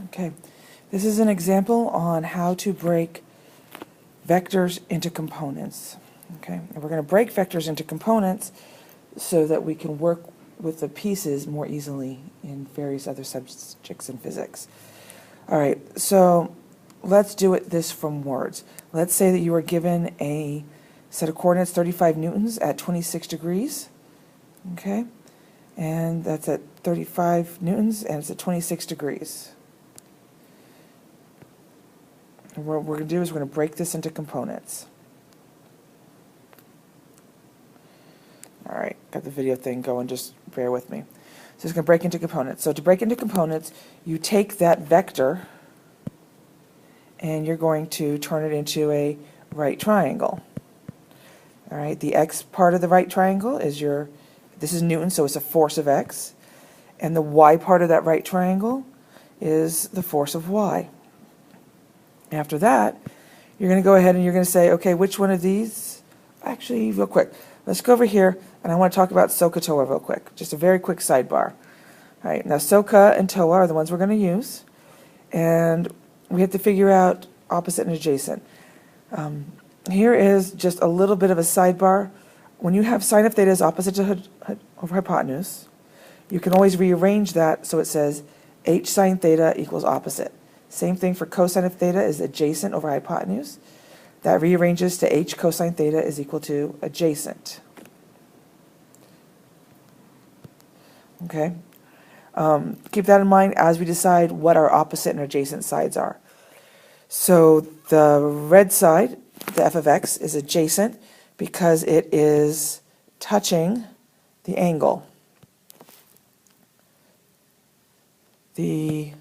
Okay, this is an example on how to break vectors into components. Okay, and we're going to break vectors into components so that we can work with the pieces more easily in various other subjects in physics. All right, so let's do this from words. Let's say that you are given a set of coordinates 35 newtons at 26 degrees. Okay, and that's at 35 newtons and it's at 26 degrees. And what we're going to do is we're going to break this into components. All right, got the video thing going, just bear with me. So it's going to break into components. So to break into components, you take that vector and you're going to turn it into a right triangle. All right, the x part of the right triangle is this is Newton, so it's a force of x. And the y part of that right triangle is the force of y. After that, you're going to go ahead and you're going to say, okay, which one of these? Actually, real quick, let's go over here, and I want to talk about SOHCAHTOA real quick. Just a very quick sidebar. All right, now SOHCA and TOA are the ones we're going to use, and we have to figure out opposite and adjacent. Here is just a little bit of a sidebar. When you have sine of theta is opposite to over hypotenuse, you can always rearrange that so it says h sine theta equals opposite. Same thing for cosine of theta is adjacent over hypotenuse. That rearranges to h cosine theta is equal to adjacent. Okay? Keep that in mind as we decide what our opposite and adjacent sides are. So the red side, the f of x, is adjacent because it is touching the angle. The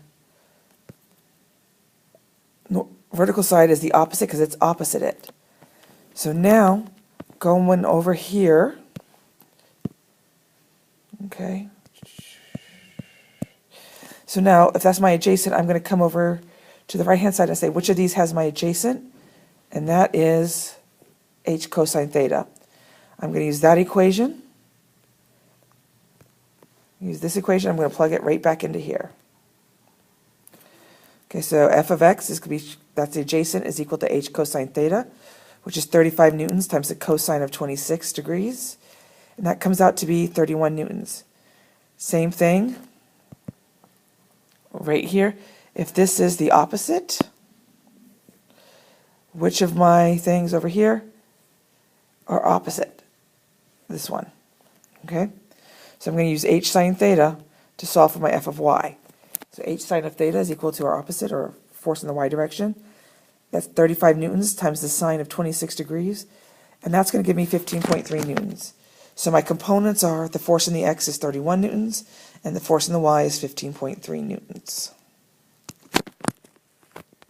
vertical side is the opposite because it's opposite it. So now, going over here, okay. So now, if that's my adjacent, I'm going to come over to the right-hand side and say, which of these has my adjacent? And that is h cosine theta. I'm going to use that equation. Use this equation. I'm going to plug it right back into here. Okay, so f of x is going to be, that's the adjacent, is equal to h cosine theta, which is 35 newtons times the cosine of 26 degrees. And that comes out to be 31 newtons. Same thing right here. If this is the opposite, which of my things over here are opposite? This one. Okay? So I'm going to use h sine theta to solve for my f of y. So h sine of theta is equal to our opposite, or force in the y direction. That's 35 newtons times the sine of 26 degrees. And that's going to give me 15.3 newtons. So my components are the force in the x is 31 newtons, and the force in the y is 15.3 newtons.